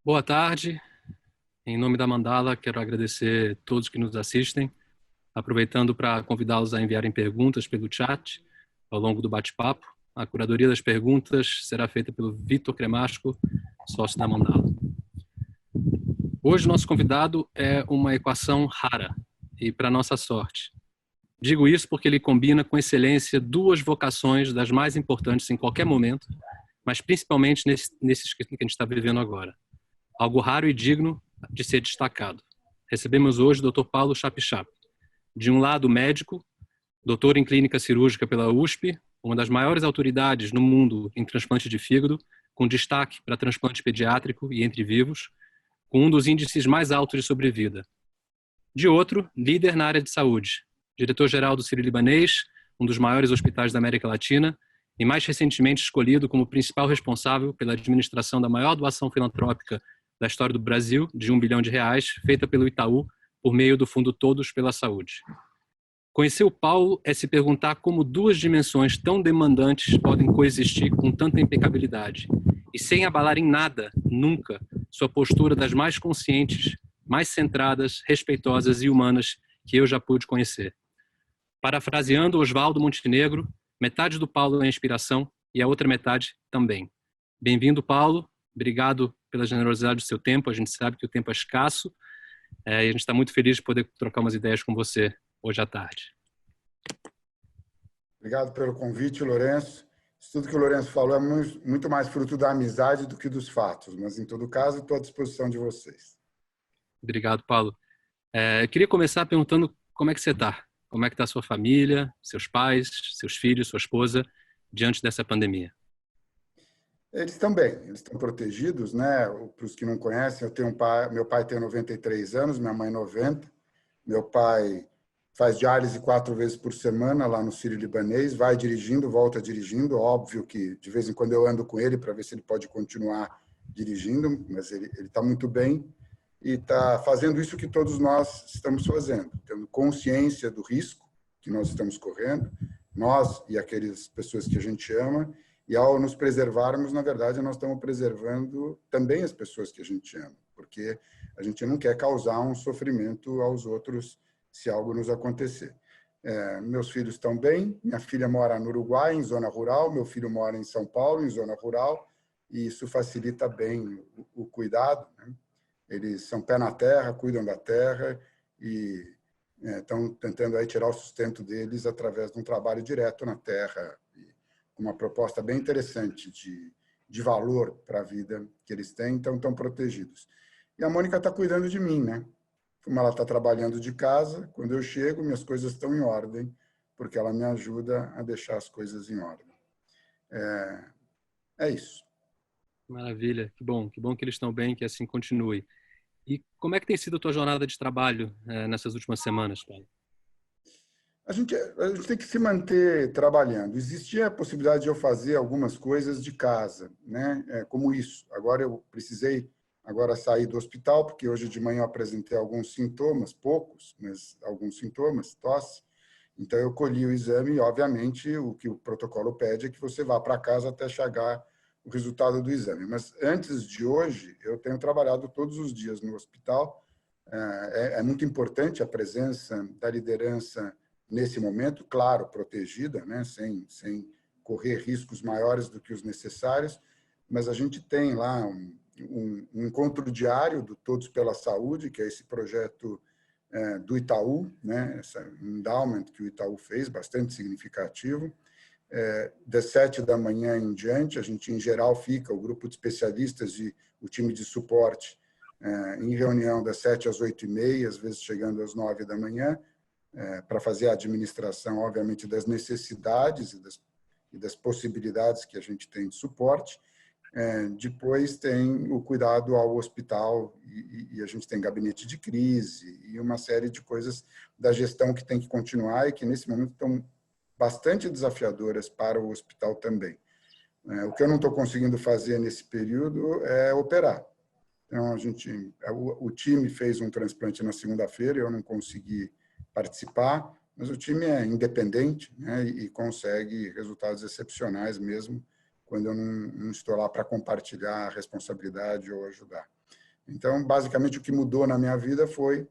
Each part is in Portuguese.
Boa tarde. Em nome da Mandala, quero agradecer a todos que nos assistem, aproveitando para convidá-los a enviarem perguntas pelo chat ao longo do bate-papo. A curadoria das perguntas será feita pelo Vitor Cremasco, sócio da Mandala. Hoje, nosso convidado é uma equação rara e, para nossa sorte. Digo isso porque ele combina com excelência duas vocações das mais importantes em qualquer momento, mas principalmente nesses que a gente está vivendo agora. Algo raro e digno de ser destacado. Recebemos hoje o Dr. Paulo Chapchap. De um lado, médico, doutor em clínica cirúrgica pela USP, uma das maiores autoridades no mundo em transplante de fígado, com destaque para transplante pediátrico e entre vivos, com um dos índices mais altos de sobrevida. De outro, líder na área de saúde, diretor-geral do Sírio-Libanês, um dos maiores hospitais da América Latina, e mais recentemente escolhido como principal responsável pela administração da maior doação filantrópica da história do Brasil, de R$1 bilhão, feita pelo Itaú por meio do Fundo Todos pela Saúde. Conhecer o Paulo é se perguntar como duas dimensões tão demandantes podem coexistir com tanta impecabilidade e sem abalar em nada, nunca, sua postura das mais conscientes, mais centradas, respeitosas e humanas que eu já pude conhecer. Parafraseando Oswaldo Montenegro, metade do Paulo é inspiração e a outra metade também. Bem-vindo, Paulo. Obrigado pela generosidade do seu tempo. A gente sabe que o tempo é escasso e a gente está muito feliz de poder trocar umas ideias com você hoje à tarde. Obrigado pelo convite, Lourenço. Isso tudo que o Lourenço falou é muito mais fruto da amizade do que dos fatos, mas, em todo caso, estou à disposição de vocês. Obrigado, Paulo. Eu queria começar perguntando como é que você está. Como é que está a sua família, seus pais, seus filhos, sua esposa, diante dessa pandemia? Eles estão bem, eles estão protegidos, né? Para os que não conhecem, eu tenho meu pai tem 93 anos, minha mãe 90. Meu pai faz diálise 4 vezes por semana lá no Sírio-Libanês, vai dirigindo, volta dirigindo. Óbvio que de vez em quando eu ando com ele para ver se ele pode continuar dirigindo, mas ele está muito bem e está fazendo isso que todos nós estamos fazendo, tendo consciência do risco que nós estamos correndo, nós e aquelas pessoas que a gente ama. E ao nos preservarmos, na verdade, nós estamos preservando também as pessoas que a gente ama, porque a gente não quer causar um sofrimento aos outros se algo nos acontecer. Meus filhos estão bem, minha filha mora no Uruguai, em zona rural, meu filho mora em São Paulo, em zona rural, e isso facilita bem o cuidado, né? Eles são pé na terra, cuidam da terra e estão tentando aí tirar o sustento deles através de um trabalho direto na terra, uma proposta bem interessante de valor para a vida que eles têm, então estão protegidos. E a Mônica está cuidando de mim, né? Como ela está trabalhando de casa, quando eu chego, minhas coisas estão em ordem, porque ela me ajuda a deixar as coisas em ordem. É isso. Maravilha, que bom que eles estão bem, que assim continue. E como é que tem sido a tua jornada de trabalho nessas últimas semanas, Paulo? A gente tem que se manter trabalhando. Existia a possibilidade de eu fazer algumas coisas de casa, né? Como isso. Agora eu precisei sair do hospital, porque hoje de manhã eu apresentei alguns sintomas, poucos, mas alguns sintomas, tosse. Então eu colhi o exame e, obviamente, o que o protocolo pede é que você vá para casa até chegar o resultado do exame. Mas antes de hoje, eu tenho trabalhado todos os dias no hospital. É muito importante a presença da liderança nesse momento, claro, protegida, né? sem correr riscos maiores do que os necessários, mas a gente tem lá um encontro diário do Todos pela Saúde, que é esse projeto do Itaú, né? Esse endowment que o Itaú fez, bastante significativo. Das 7 da manhã em diante, a gente, em geral, fica, o grupo de especialistas e o time de suporte, em reunião das 7 às 8h30, às vezes chegando às 9 da manhã, para fazer a administração, obviamente, das necessidades e das possibilidades que a gente tem de suporte. Depois tem o cuidado ao hospital e a gente tem gabinete de crise e uma série de coisas da gestão que tem que continuar e que, nesse momento, estão bastante desafiadoras para o hospital também. O que eu não estou conseguindo fazer nesse período é operar. Então, o time fez um transplante na segunda-feira, eu não consegui participar, mas o time é independente, né, e consegue resultados excepcionais mesmo quando eu não estou lá para compartilhar a responsabilidade ou ajudar. Então, basicamente, o que mudou na minha vida foi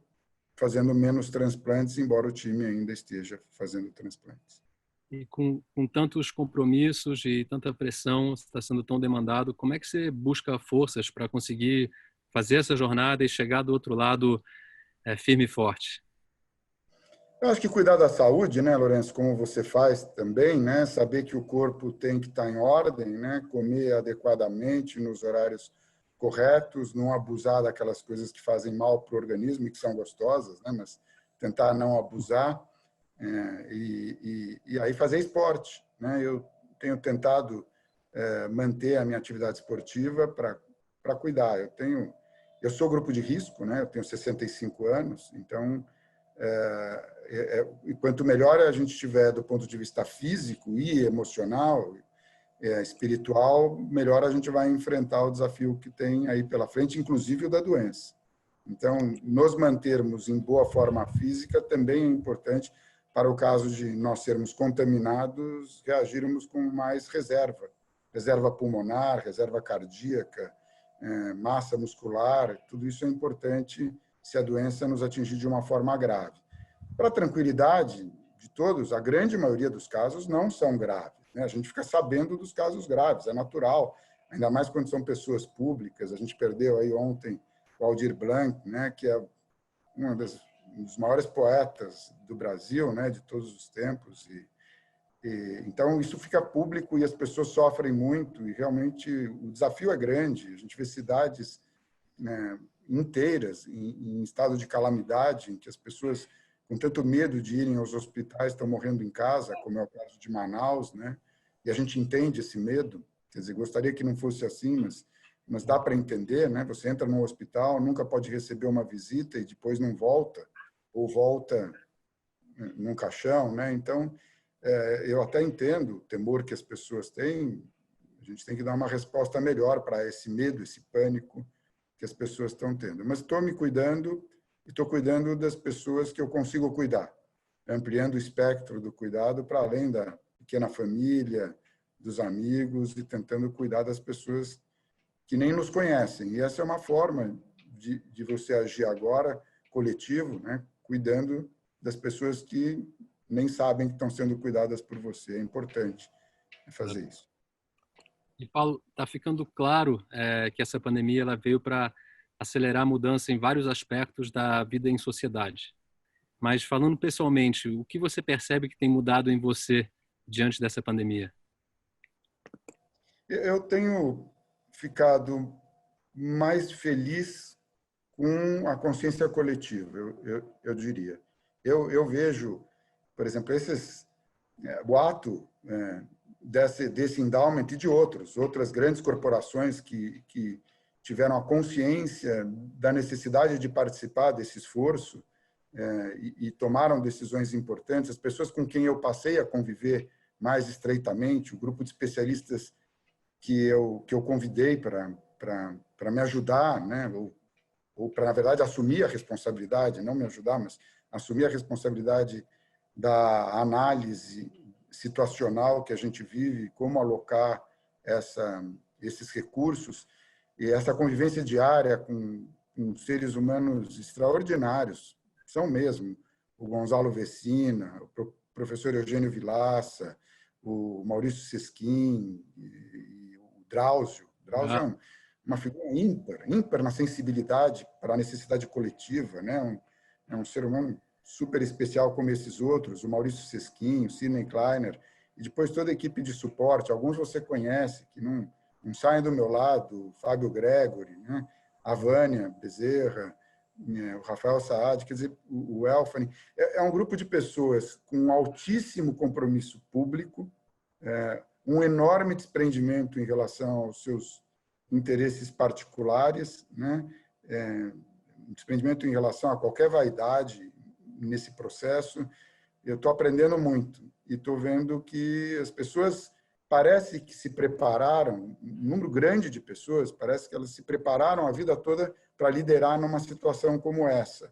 fazendo menos transplantes, embora o time ainda esteja fazendo transplantes. E com tantos compromissos e tanta pressão, você está sendo tão demandado, como é que você busca forças para conseguir fazer essa jornada e chegar do outro lado firme e forte? Eu acho que cuidar da saúde, né, Lourenço, como você faz também, né, saber que o corpo tem que estar em ordem, né, comer adequadamente nos horários corretos, não abusar daquelas coisas que fazem mal para o organismo e que são gostosas, né, mas tentar não abusar e aí fazer esporte, né? Eu tenho tentado manter a minha atividade esportiva para cuidar. Eu sou grupo de risco, né? Eu tenho 65 anos, então e quanto melhor a gente estiver do ponto de vista físico e emocional, espiritual, melhor a gente vai enfrentar o desafio que tem aí pela frente, inclusive o da doença. Então, nos mantermos em boa forma física também é importante para o caso de nós sermos contaminados, reagirmos com mais reserva. Reserva pulmonar, reserva cardíaca, massa muscular, tudo isso é importante se a doença nos atingir de uma forma grave. Para a tranquilidade de todos, a grande maioria dos casos não são graves, né? A gente fica sabendo dos casos graves, é natural, ainda mais quando são pessoas públicas. A gente perdeu aí ontem o Aldir Blanc, né, que é um dos maiores poetas do Brasil, né, de todos os tempos. Então, isso fica público e as pessoas sofrem muito, e realmente o desafio é grande. A gente vê cidades, né, inteiras em estado de calamidade, em que as pessoas, com tanto medo de irem aos hospitais, estão morrendo em casa, como é o caso de Manaus, né? E a gente entende esse medo. Quer dizer, gostaria que não fosse assim, mas dá para entender, né? Você entra num hospital, nunca pode receber uma visita e depois não volta, ou volta num caixão, né? Então, eu até entendo o temor que as pessoas têm. A gente tem que dar uma resposta melhor para esse medo, esse pânico que as pessoas estão tendo. Mas estou me cuidando e estou cuidando das pessoas que eu consigo cuidar, ampliando o espectro do cuidado para além da pequena família, dos amigos, e tentando cuidar das pessoas que nem nos conhecem. E essa é uma forma de você agir agora, coletivo, né? Cuidando das pessoas que nem sabem que estão sendo cuidadas por você. É importante fazer isso. E Paulo, está ficando claro que essa pandemia ela veio para acelerar a mudança em vários aspectos da vida em sociedade. Mas falando pessoalmente, o que você percebe que tem mudado em você diante dessa pandemia? Eu tenho ficado mais feliz com a consciência coletiva, eu diria. Eu vejo, por exemplo, o ato desse endowment e de outras grandes corporações que tiveram a consciência da necessidade de participar desse esforço e tomaram decisões importantes. As pessoas com quem eu passei a conviver mais estreitamente, o grupo de especialistas que eu convidei para me ajudar, né, ou para, na verdade, assumir a responsabilidade, não me ajudar, mas assumir a responsabilidade da análise situacional que a gente vive, como alocar esses recursos, e essa convivência diária com seres humanos extraordinários, são mesmo o Gonzalo Vecina, o professor Eugênio Vilaça, o Maurício Sesquim e o Drauzio. Drauzio é uma figura ímpar na sensibilidade para a necessidade coletiva, né? É um ser humano super especial como esses outros, o Maurício Sesquim, o Sidney Kleiner, e depois toda a equipe de suporte. Alguns você conhece, que não saem do meu lado, o Fábio Gregory, né? A Vânia Bezerra, o Rafael Saad, quer dizer, o Elfani. É um grupo de pessoas com um altíssimo compromisso público, um enorme desprendimento em relação aos seus interesses particulares, né? Desprendimento em relação a qualquer vaidade nesse processo. Eu estou aprendendo muito e estou vendo que as pessoas parece que se prepararam, um número grande de pessoas, parece que elas se prepararam a vida toda para liderar numa situação como essa.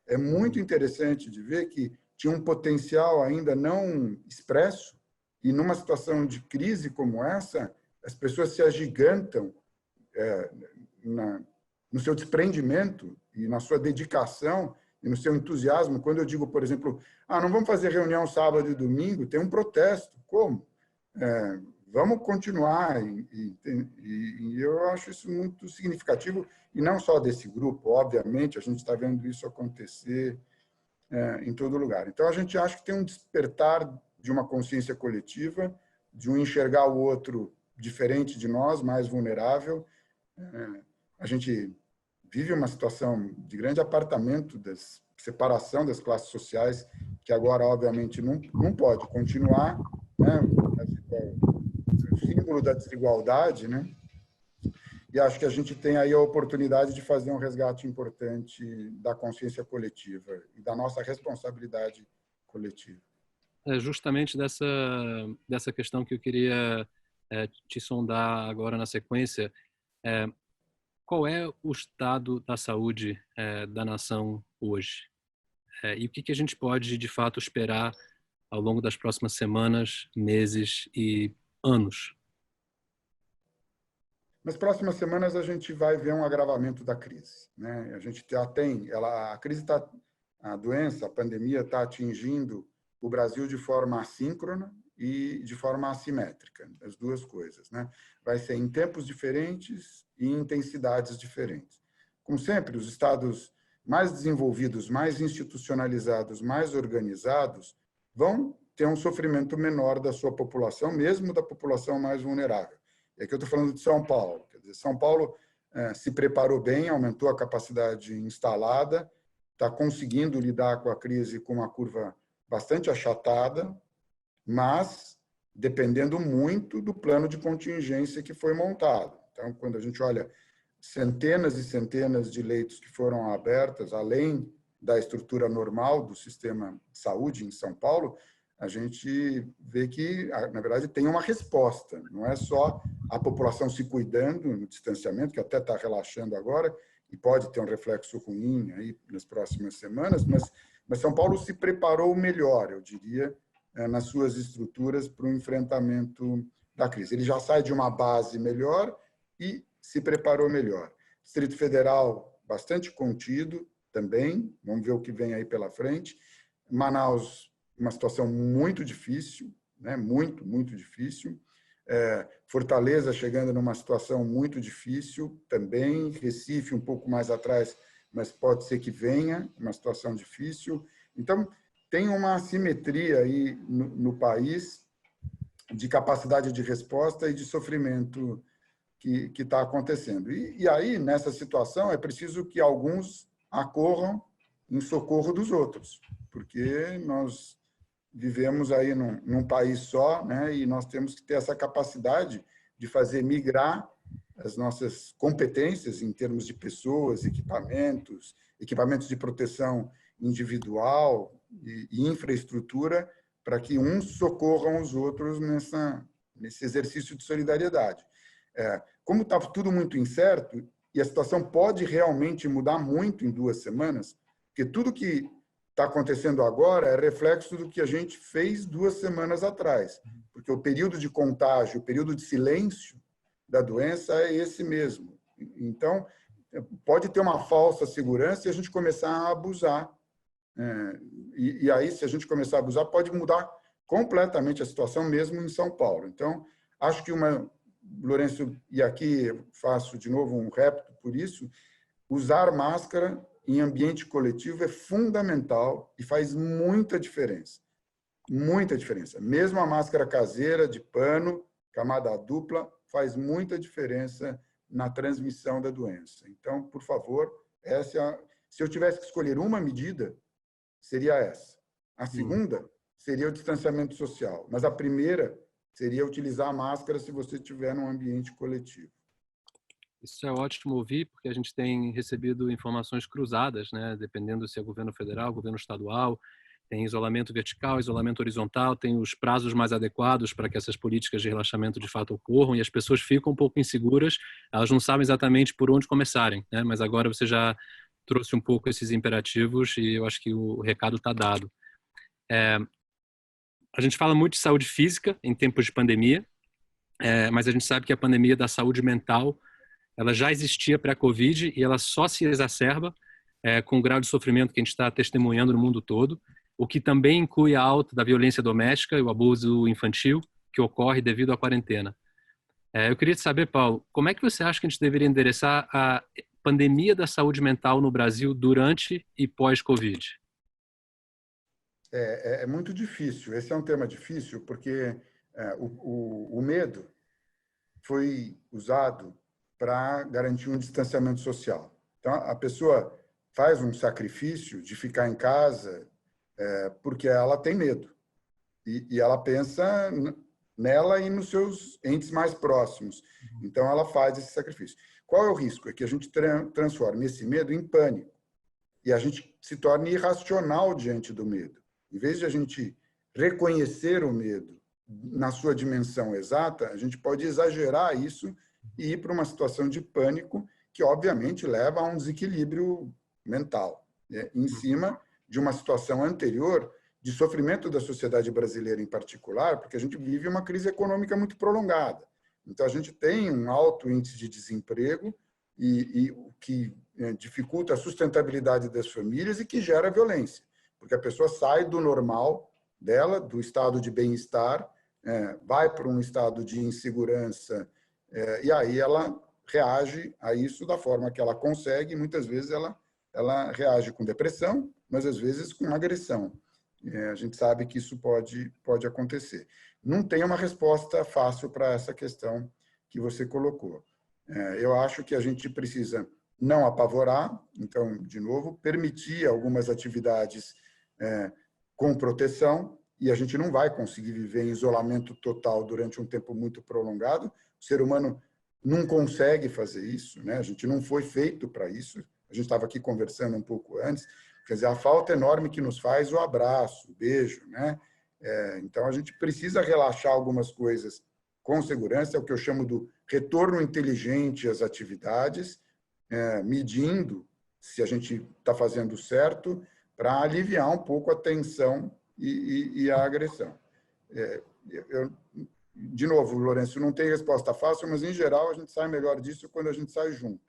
É muito interessante de ver que tinha um potencial ainda não expresso e numa situação de crise como essa, as pessoas se agigantam no seu desprendimento e na sua dedicação e no seu entusiasmo. Quando eu digo, por exemplo, não vamos fazer reunião sábado e domingo, tem um protesto. Como? Vamos continuar. E eu acho isso muito significativo, e não só desse grupo, obviamente, a gente está vendo isso acontecer em todo lugar. Então, a gente acha que tem um despertar de uma consciência coletiva, de um enxergar o outro diferente de nós, mais vulnerável. A gente vive uma situação de grande apartamento, separação das classes sociais, que agora, obviamente, não pode continuar, né? O símbolo da desigualdade, né? E acho que a gente tem aí a oportunidade de fazer um resgate importante da consciência coletiva e da nossa responsabilidade coletiva. É justamente dessa questão que eu queria te sondar agora na sequência. Qual é o estado da saúde da nação hoje? E o que a gente pode, de fato, esperar ao longo das próximas semanas, meses e anos? Nas próximas semanas, a gente vai ver um agravamento da crise, né? A gente já tem, a doença, a pandemia está atingindo o Brasil de forma assíncrona e de forma assimétrica, as duas coisas, né? Vai ser em tempos diferentes e em intensidades diferentes. Como sempre, os estados mais desenvolvidos, mais institucionalizados, mais organizados, vão ter um sofrimento menor da sua população, mesmo da população mais vulnerável. E aqui eu estou falando de São Paulo. Quer dizer, São Paulo se preparou bem, aumentou a capacidade instalada, está conseguindo lidar com a crise com uma curva bastante achatada, mas dependendo muito do plano de contingência que foi montado. Então, quando a gente olha centenas e centenas de leitos que foram abertas, além da estrutura normal do sistema de saúde em São Paulo, a gente vê que, na verdade, tem uma resposta. Não é só a população se cuidando no distanciamento, que até está relaxando agora, e pode ter um reflexo ruim aí nas próximas semanas, mas São Paulo se preparou melhor, eu diria, nas suas estruturas para o enfrentamento da crise. Ele já sai de uma base melhor e se preparou melhor. Distrito Federal, bastante contido também, vamos ver o que vem aí pela frente. Manaus, uma situação muito difícil, né? Muito, muito difícil. Fortaleza chegando numa situação muito difícil também. Recife um pouco mais atrás, mas pode ser que venha uma situação difícil. Então, tem uma assimetria aí no país de capacidade de resposta e de sofrimento que está acontecendo. E aí, nessa situação, é preciso que alguns acorram em socorro dos outros, porque nós vivemos aí num país só, né? E nós temos que ter essa capacidade de fazer migrar as nossas competências em termos de pessoas, equipamentos de proteção individual e infraestrutura, para que uns socorram os outros nesse exercício de solidariedade. Como está tudo muito incerto, e a situação pode realmente mudar muito em 2 semanas, porque tudo que está acontecendo agora é reflexo do que a gente fez 2 semanas atrás, porque o período de contágio, o período de silêncio da doença é esse mesmo. Então, pode ter uma falsa segurança e a gente começar a abusar. E aí, se a gente começar a abusar, pode mudar completamente a situação, mesmo em São Paulo. Então, acho que Lourenço, e aqui faço de novo um repto por isso, usar máscara em ambiente coletivo é fundamental e faz muita diferença. Muita diferença. Mesmo a máscara caseira, de pano, camada dupla, faz muita diferença na transmissão da doença. Então, por favor, se eu tivesse que escolher uma medida, seria essa. A segunda seria o distanciamento social, mas a primeira seria utilizar a máscara se você estiver num ambiente coletivo. Isso é ótimo ouvir, porque a gente tem recebido informações cruzadas, né? Dependendo se é governo federal, governo estadual, tem isolamento vertical, isolamento horizontal, tem os prazos mais adequados para que essas políticas de relaxamento de fato ocorram, e as pessoas ficam um pouco inseguras, elas não sabem exatamente por onde começarem, né? Mas agora você já trouxe um pouco esses imperativos e eu acho que o recado está dado. A gente fala muito de saúde física em tempos de pandemia, mas a gente sabe que a pandemia da saúde mental ela já existia pré-Covid e ela só se exacerba com o grau de sofrimento que a gente está testemunhando no mundo todo, o que também inclui a alta da violência doméstica e o abuso infantil que ocorre devido à quarentena. Eu queria saber, Paulo, como é que você acha que a gente deveria endereçar a pandemia da saúde mental no Brasil durante e pós-Covid? É muito difícil. Esse é um tema difícil porque o medo foi usado para garantir um distanciamento social. Então, a pessoa faz um sacrifício de ficar em casa porque ela tem medo. E ela pensa nela e nos seus entes mais próximos. Então, ela faz esse sacrifício. Qual é o risco? É que a gente transforme esse medo em pânico. E a gente se torne irracional diante do medo. Em vez de a gente reconhecer o medo na sua dimensão exata, a gente pode exagerar isso e ir para uma situação de pânico que, obviamente, leva a um desequilíbrio mental, em cima de uma situação anterior de sofrimento da sociedade brasileira em particular, porque a gente vive uma crise econômica muito prolongada. Então, a gente tem um alto índice de desemprego e o que dificulta a sustentabilidade das famílias e que gera violência, porque a pessoa sai do normal dela, do estado de bem-estar, vai para um estado de insegurança, e aí ela reage a isso da forma que ela consegue, e muitas vezes ela reage com depressão, mas às vezes com agressão. A gente sabe que isso pode acontecer. Não tem uma resposta fácil para essa questão que você colocou. Eu acho que a gente precisa não apavorar, então, de novo, permitir algumas atividades com proteção, e a gente não vai conseguir viver em isolamento total durante um tempo muito prolongado. O ser humano não consegue fazer isso, né? A gente não foi feito para isso. A gente estava aqui conversando um pouco antes, quer dizer, a falta enorme que nos faz o abraço, o beijo, né? Então, a gente precisa relaxar algumas coisas com segurança, é o que eu chamo do retorno inteligente às atividades, medindo se a gente está fazendo certo, para aliviar um pouco a tensão e a agressão. De novo, Lourenço, não tem resposta fácil, mas, em geral, a gente sai melhor disso quando a gente sai junto,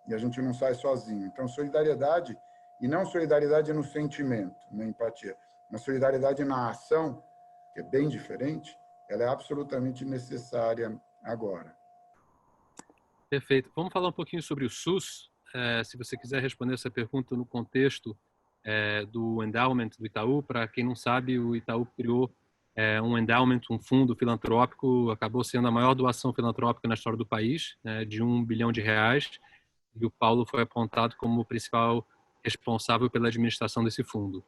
e a gente não sai sozinho. Então, solidariedade, e não solidariedade no sentimento, na empatia, mas solidariedade na ação, que é bem diferente, ela é absolutamente necessária agora. Perfeito. Vamos falar um pouquinho sobre o SUS. Se você quiser responder essa pergunta no contexto do endowment do Itaú, para quem não sabe, o Itaú criou um endowment, um fundo filantrópico, acabou sendo a maior doação filantrópica na história do país, de R$1 bilhão, e o Paulo foi apontado como o principal responsável pela administração desse fundo.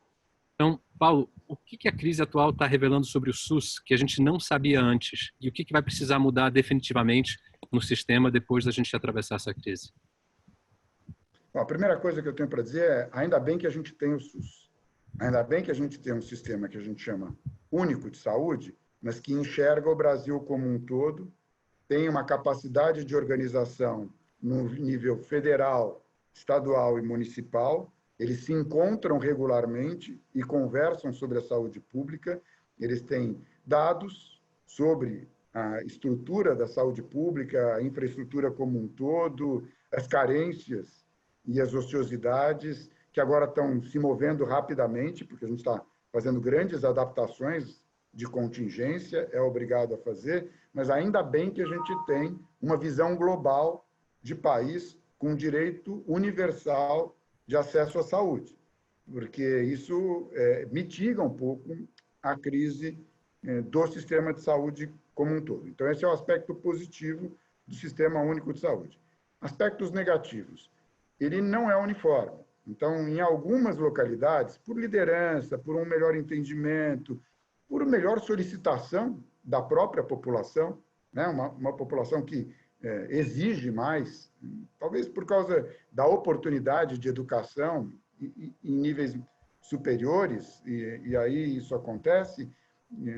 Então, Paulo, o que a crise atual está revelando sobre o SUS que a gente não sabia antes? E o que vai precisar mudar definitivamente no sistema depois da gente atravessar essa crise? Bom, a primeira coisa que eu tenho para dizer é, ainda bem que a gente tem o SUS. Ainda bem que a gente tem um sistema que a gente chama único de saúde, mas que enxerga o Brasil como um todo, tem uma capacidade de organização no nível federal, estadual e municipal. Eles se encontram regularmente e conversam sobre a saúde pública. Eles têm dados sobre a estrutura da saúde pública, a infraestrutura como um todo, as carências e as ociosidades, que agora estão se movendo rapidamente, porque a gente está fazendo grandes adaptações de contingência, é obrigado a fazer, mas ainda bem que a gente tem uma visão global de país com direito universal de acesso à saúde, porque isso mitiga um pouco a crise do sistema de saúde como um todo. Então, esse é o aspecto positivo do Sistema Único de Saúde. Aspectos negativos. Ele não é uniforme. Então, em algumas localidades, por liderança, por um melhor entendimento, por melhor solicitação da própria população, né? uma população que exige mais, talvez por causa da oportunidade de educação em níveis superiores, e aí isso acontece.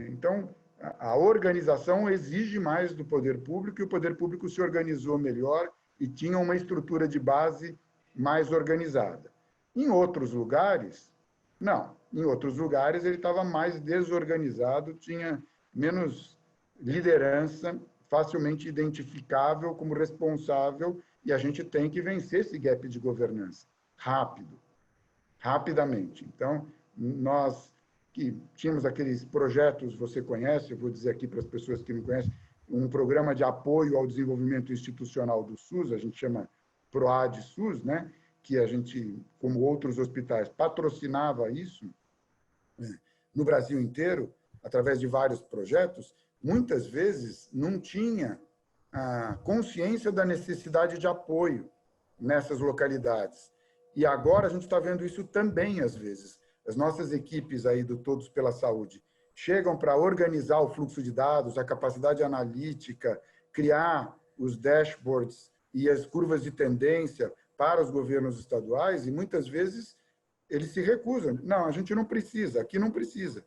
Então, a organização exige mais do poder público, e o poder público se organizou melhor e tinha uma estrutura de base mais organizada. Em outros lugares, não. Em outros lugares, ele estava mais desorganizado, tinha menos liderança facilmente identificável como responsável, e a gente tem que vencer esse gap de governança rapidamente. Então, nós que tínhamos aqueles projetos, você conhece, eu vou dizer aqui para as pessoas que não conhecem, um programa de apoio ao desenvolvimento institucional do SUS, a gente chama PROAD SUS, né? Que a gente, como outros hospitais, patrocinava isso, né? No Brasil inteiro, através de vários projetos, muitas vezes não tinha a consciência da necessidade de apoio nessas localidades. E agora a gente está vendo isso também, às vezes. As nossas equipes aí do Todos pela Saúde chegam para organizar o fluxo de dados, a capacidade analítica, criar os dashboards e as curvas de tendência para os governos estaduais, e muitas vezes eles se recusam. Não, a gente não precisa, aqui não precisa.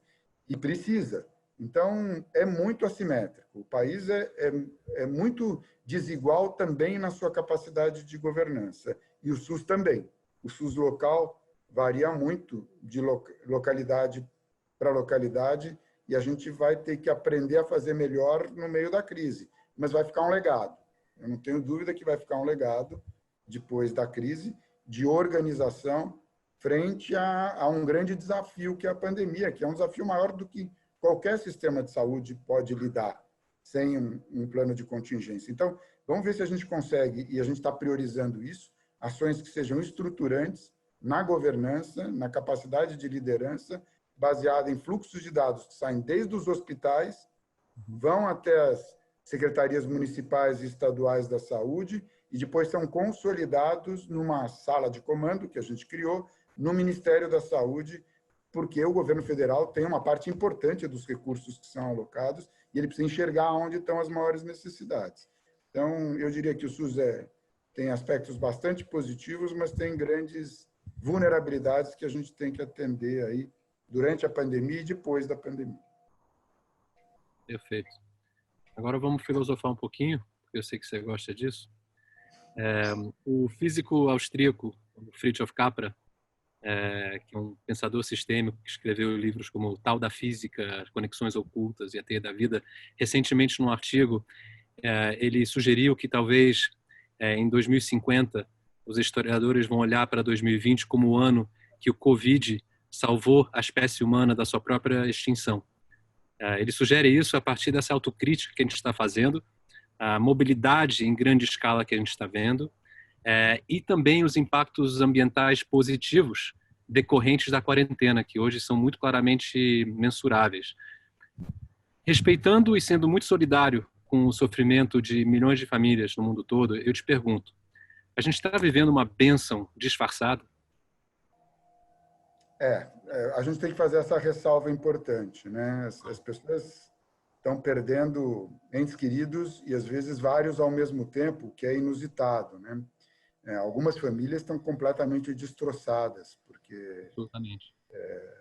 E precisa. Então, é muito assimétrico. O país é muito desigual também na sua capacidade de governança. E o SUS também. O SUS local varia muito de localidade para localidade, e a gente vai ter que aprender a fazer melhor no meio da crise. Mas vai ficar um legado. Eu não tenho dúvida que vai ficar um legado, depois da crise, de organização frente a um grande desafio, que é a pandemia, que é um desafio maior do que qualquer sistema de saúde pode lidar sem um plano de contingência. Então, vamos ver se a gente consegue, e a gente está priorizando isso, ações que sejam estruturantes na governança, na capacidade de liderança, baseada em fluxos de dados que saem desde os hospitais, vão até as secretarias municipais e estaduais da saúde, e depois são consolidados numa sala de comando que a gente criou no Ministério da Saúde, porque o governo federal tem uma parte importante dos recursos que são alocados e ele precisa enxergar onde estão as maiores necessidades. Então, eu diria que o SUS tem aspectos bastante positivos, mas tem grandes vulnerabilidades que a gente tem que atender aí durante a pandemia e depois da pandemia. Perfeito. Agora vamos filosofar um pouquinho, porque eu sei que você gosta disso. O físico austríaco, Fritjof Capra, que é um pensador sistêmico que escreveu livros como O Tal da Física, As Conexões Ocultas e A Teia da Vida, recentemente num artigo ele sugeriu que talvez em 2050 os historiadores vão olhar para 2020 como o ano que o Covid salvou a espécie humana da sua própria extinção. Ele sugere isso a partir dessa autocrítica que a gente está fazendo, a mobilidade em grande escala que a gente está vendo, e também os impactos ambientais positivos decorrentes da quarentena, que hoje são muito claramente mensuráveis. Respeitando e sendo muito solidário com o sofrimento de milhões de famílias no mundo todo, eu te pergunto, a gente está vivendo uma bênção disfarçada? A gente tem que fazer essa ressalva importante, né? As pessoas estão perdendo entes queridos e, às vezes, vários ao mesmo tempo, que é inusitado, né? Algumas famílias estão completamente destroçadas, porque... Absolutamente.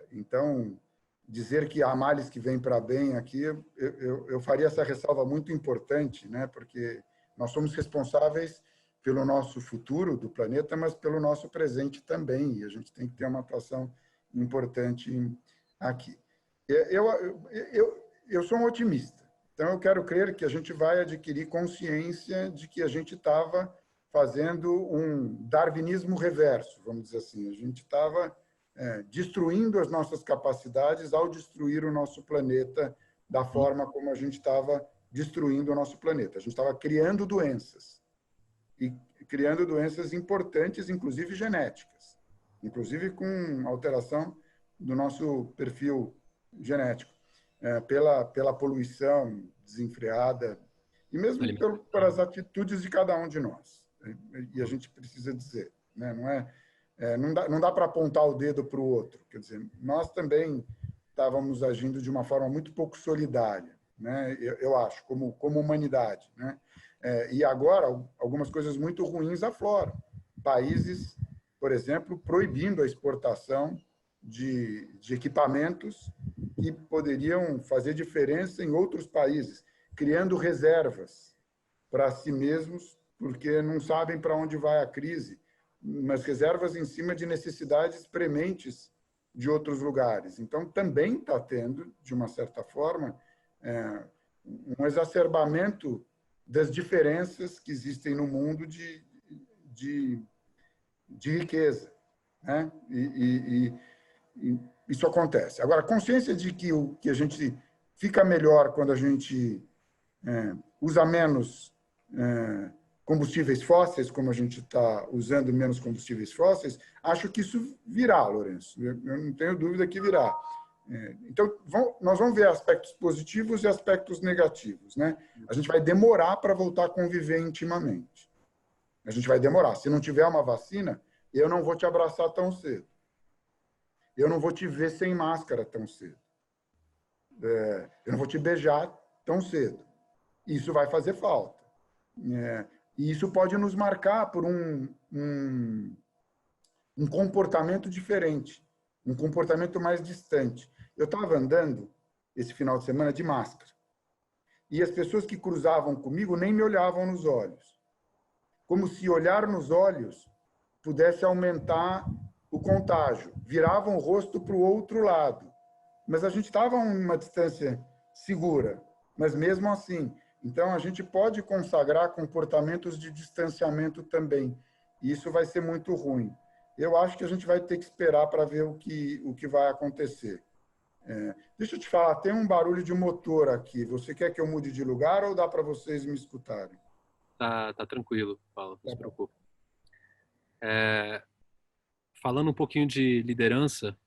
Então, dizer que há males que vêm para bem aqui, eu faria essa ressalva muito importante, né? Porque nós somos responsáveis pelo nosso futuro do planeta, mas pelo nosso presente também, e a gente tem que ter uma atuação importante aqui. Eu sou um otimista, então eu quero crer que a gente vai adquirir consciência de que a gente estava fazendo um darwinismo reverso, vamos dizer assim. A gente estava destruindo as nossas capacidades ao destruir o nosso planeta da forma como a gente estava destruindo o nosso planeta. A gente estava criando doenças, e criando doenças importantes, inclusive genéticas, inclusive com alteração do nosso perfil genético, pela poluição desenfreada e mesmo pelas atitudes de cada um de nós. E a gente precisa dizer, né? Não dá para apontar o dedo para o outro. Quer dizer, nós também estávamos agindo de uma forma muito pouco solidária, né? Eu acho, como humanidade, né? E agora, algumas coisas muito ruins afloram. Países, por exemplo, proibindo a exportação de equipamentos que poderiam fazer diferença em outros países, criando reservas para si mesmos, porque não sabem para onde vai a crise, mas reservas em cima de necessidades prementes de outros lugares. Então, também está tendo, de uma certa forma, um exacerbamento das diferenças que existem no mundo de riqueza, né? E isso acontece. Agora, a consciência de que a gente fica melhor quando a gente usa menos combustíveis fósseis, como a gente está usando menos combustíveis fósseis, acho que isso virá, Lourenço. Eu não tenho dúvida que virá. Então, nós vamos ver aspectos positivos e aspectos negativos, né? A gente vai demorar para voltar a conviver intimamente. A gente vai demorar. Se não tiver uma vacina, eu não vou te abraçar tão cedo. Eu não vou te ver sem máscara tão cedo. Eu não vou te beijar tão cedo. Isso vai fazer falta. E isso pode nos marcar por um comportamento diferente, um comportamento mais distante. Eu estava andando esse final de semana de máscara. E as pessoas que cruzavam comigo nem me olhavam nos olhos. Como se olhar nos olhos pudesse aumentar o contágio. Viravam o rosto para o outro lado. Mas a gente estava a uma distância segura. Mas mesmo assim. Então, a gente pode consagrar comportamentos de distanciamento também. E isso vai ser muito ruim. Eu acho que a gente vai ter que esperar para ver o que vai acontecer. Deixa eu te falar, tem um barulho de motor aqui. Você quer que eu mude de lugar ou dá para vocês me escutarem? Tá tranquilo, Paulo, não se preocupe. Falando um pouquinho de liderança,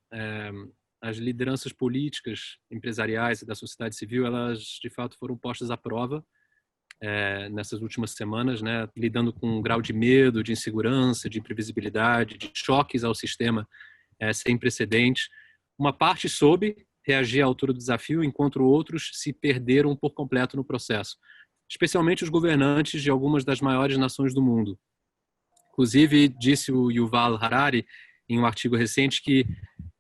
as lideranças políticas, empresariais e da sociedade civil, elas de fato foram postas à prova nessas últimas semanas, né, lidando com um grau de medo, de insegurança, de imprevisibilidade, de choques ao sistema sem precedentes. Uma parte soube reagir à altura do desafio, enquanto outros se perderam por completo no processo, especialmente os governantes de algumas das maiores nações do mundo. Inclusive, disse o Yuval Harari, em um artigo recente, que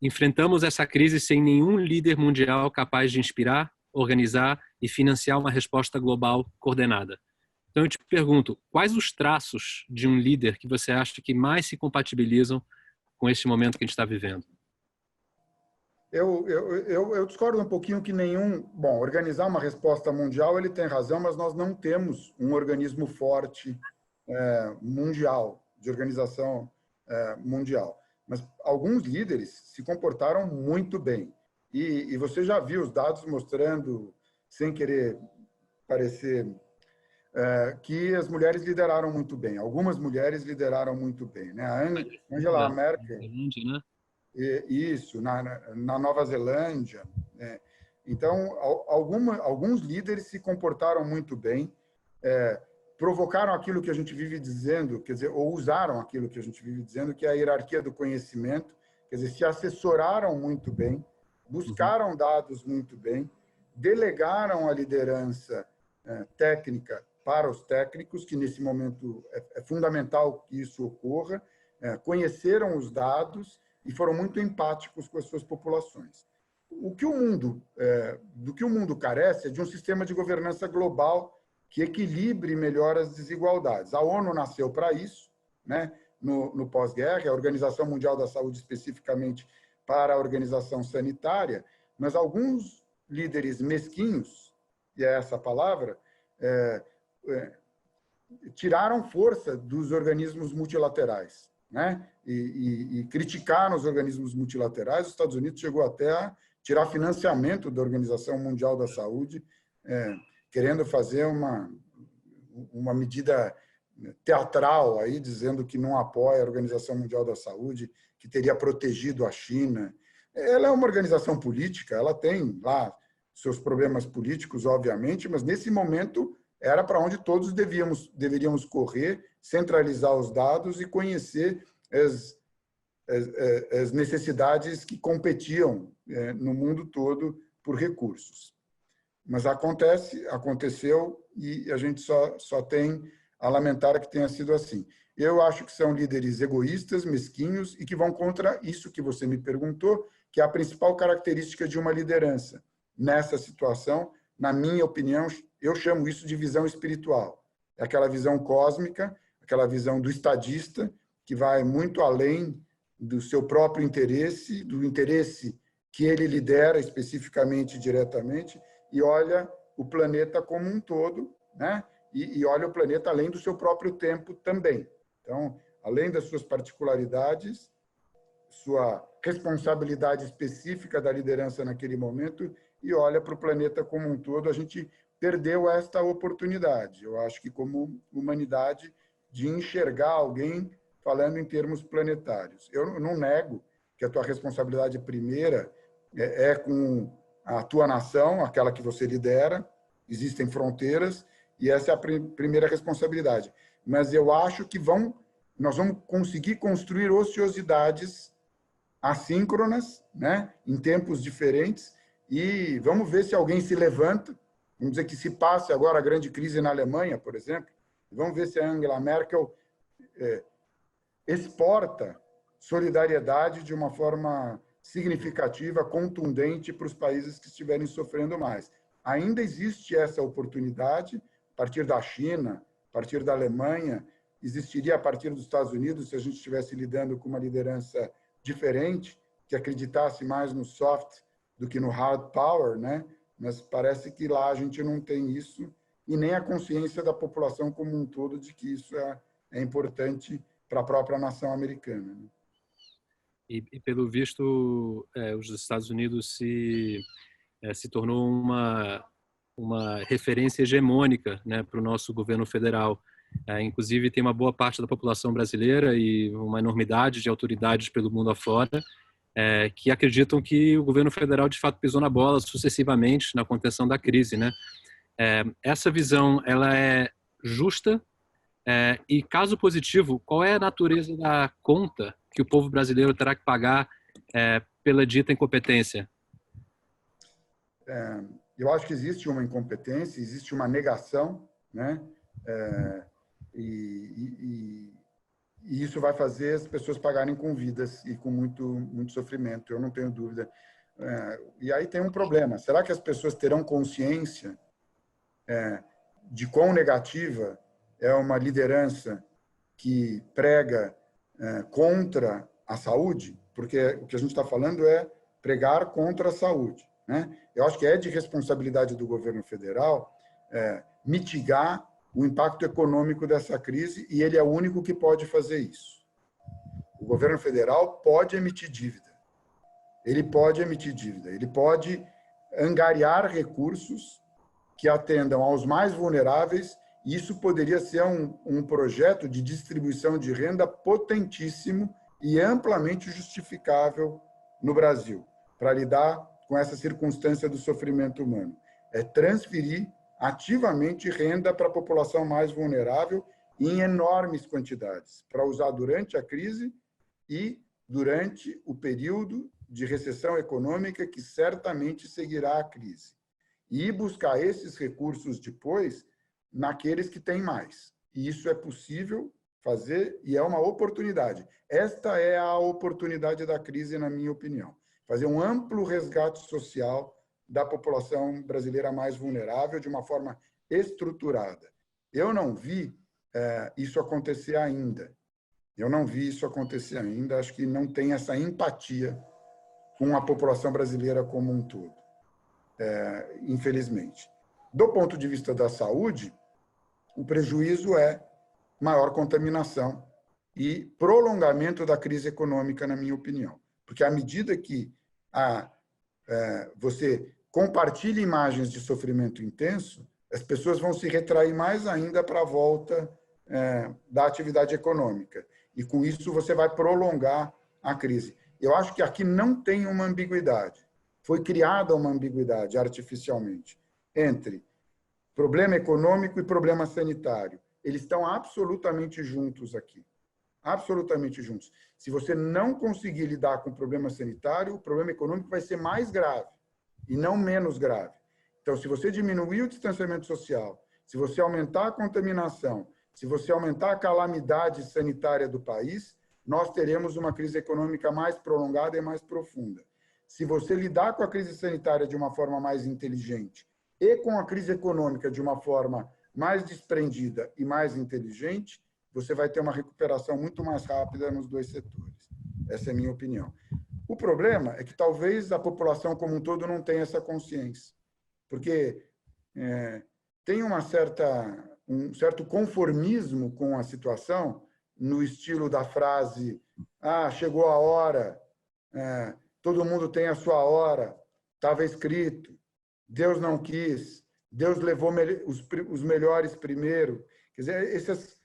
enfrentamos essa crise sem nenhum líder mundial capaz de inspirar, organizar e financiar uma resposta global coordenada. Então, eu te pergunto, quais os traços de um líder que você acha que mais se compatibilizam com esse momento que a gente está vivendo? Eu discordo um pouquinho que Bom, organizar uma resposta mundial, ele tem razão, mas nós não temos um organismo forte mundial, de organização mundial. Mas alguns líderes se comportaram muito bem. E você já viu os dados mostrando, sem querer parecer, que as mulheres lideraram muito bem. Algumas mulheres lideraram muito bem, né? A Angela Merkel, né? Isso, na Nova Zelândia. Então, alguns líderes se comportaram muito bem, provocaram aquilo que a gente vive dizendo, quer dizer, ou usaram aquilo que a gente vive dizendo, que é a hierarquia do conhecimento, quer dizer, se assessoraram muito bem, buscaram dados muito bem, delegaram a liderança técnica para os técnicos, que nesse momento é fundamental que isso ocorra, conheceram os dados e foram muito empáticos com as suas populações. Do que o mundo carece é de um sistema de governança global que equilibre melhor as desigualdades. A ONU nasceu para isso, né? No pós-guerra, a Organização Mundial da Saúde especificamente para a organização sanitária, mas alguns líderes mesquinhos, e é essa a palavra, tiraram força dos organismos multilaterais, né? E criticaram os organismos multilaterais. Os Estados Unidos chegou até a tirar financiamento da Organização Mundial da Saúde, querendo fazer uma medida teatral aí, dizendo que não apoia a Organização Mundial da Saúde, que teria protegido a China. Ela é uma organização política, ela tem lá seus problemas políticos, obviamente, mas nesse momento era para onde todos deveríamos correr, centralizar os dados e conhecer as necessidades que competiam no mundo todo por recursos. Mas aconteceu e a gente só tem a lamentar que tenha sido assim. Eu acho que são líderes egoístas, mesquinhos e que vão contra isso que você me perguntou, que é a principal característica de uma liderança. Nessa situação, na minha opinião, eu chamo isso de visão espiritual. É aquela visão cósmica, aquela visão do estadista, que vai muito além do seu próprio interesse, do interesse que ele lidera especificamente, diretamente, e olha o planeta como um todo, né? e olha o planeta além do seu próprio tempo também. Então, além das suas particularidades, sua responsabilidade específica da liderança naquele momento, e olha para o planeta como um todo. A gente perdeu esta oportunidade, eu acho que como humanidade, de enxergar alguém falando em termos planetários. Eu não nego que a tua responsabilidade primeira é com a tua nação, aquela que você lidera, existem fronteiras, e essa é a primeira responsabilidade. Mas eu acho que nós vamos conseguir construir ociosidades assíncronas, né, em tempos diferentes, e vamos ver se alguém se levanta. Vamos dizer que se passe agora a grande crise na Alemanha, por exemplo, vamos ver se a Angela Merkel exporta solidariedade de uma forma significativa, contundente para os países que estiverem sofrendo mais. Ainda existe essa oportunidade, a partir da China, a partir da Alemanha, existiria a partir dos Estados Unidos, se a gente estivesse lidando com uma liderança diferente, que acreditasse mais no soft do que no hard power, né? Mas parece que lá a gente não tem isso, e nem a consciência da população como um todo de que isso é importante para a própria nação americana, né? E pelo visto, os Estados Unidos se tornou uma referência hegemônica, né, para o nosso governo federal. Inclusive, tem uma boa parte da população brasileira e uma enormidade de autoridades pelo mundo afora que acreditam que o governo federal, de fato, pisou na bola sucessivamente na contenção da crise, né? Essa visão, ela é justa? E, caso positivo, qual é a natureza da conta que o povo brasileiro terá que pagar pela dita incompetência? Eu acho que existe uma incompetência, existe uma negação, né? E isso vai fazer as pessoas pagarem com vidas e com muito sofrimento, eu não tenho dúvida. E aí tem um problema. Será que as pessoas terão consciência de quão negativa é uma liderança que prega contra a saúde? Porque o que a gente está falando é pregar contra a saúde, né? Eu acho que é de responsabilidade do governo federal mitigar o impacto econômico dessa crise, e ele é o único que pode fazer isso. O governo federal pode emitir dívida. Ele pode emitir dívida. Ele pode angariar recursos que atendam aos mais vulneráveis. Isso poderia ser um projeto de distribuição de renda potentíssimo e amplamente justificável no Brasil, para lidar com essa circunstância do sofrimento humano. É transferir ativamente renda para a população mais vulnerável em enormes quantidades, para usar durante a crise e durante o período de recessão econômica que certamente seguirá a crise. E buscar esses recursos depois naqueles que têm mais. E isso é possível fazer e é uma oportunidade. Esta é a oportunidade da crise, na minha opinião. Fazer um amplo resgate social da população brasileira mais vulnerável de uma forma estruturada. Eu não vi isso acontecer ainda. Eu não vi isso acontecer ainda. Acho que não tem essa empatia com a população brasileira como um todo, infelizmente. Do ponto de vista da saúde, o prejuízo é maior contaminação e prolongamento da crise econômica, na minha opinião. Porque à medida que você compartilha imagens de sofrimento intenso, as pessoas vão se retrair mais ainda para a volta da atividade econômica. E, com isso, você vai prolongar a crise. Eu acho que aqui não tem uma ambiguidade. Foi criada uma ambiguidade artificialmente entre problema econômico e problema sanitário. Eles estão absolutamente juntos aqui. Absolutamente juntos. Se você não conseguir lidar com o problema sanitário, o problema econômico vai ser mais grave e não menos grave. Então, se você diminuir o distanciamento social, se você aumentar a contaminação, se você aumentar a calamidade sanitária do país, nós teremos uma crise econômica mais prolongada e mais profunda. Se você lidar com a crise sanitária de uma forma mais inteligente e com a crise econômica de uma forma mais desprendida e mais inteligente, você vai ter uma recuperação muito mais rápida nos dois setores. Essa é a minha opinião. O problema é que talvez a população como um todo não tenha essa consciência, porque tem uma certa um certo conformismo com a situação, no estilo da frase: ah, chegou a hora, todo mundo tem a sua hora, estava escrito, Deus não quis, Deus levou os melhores primeiro. Quer dizer, essas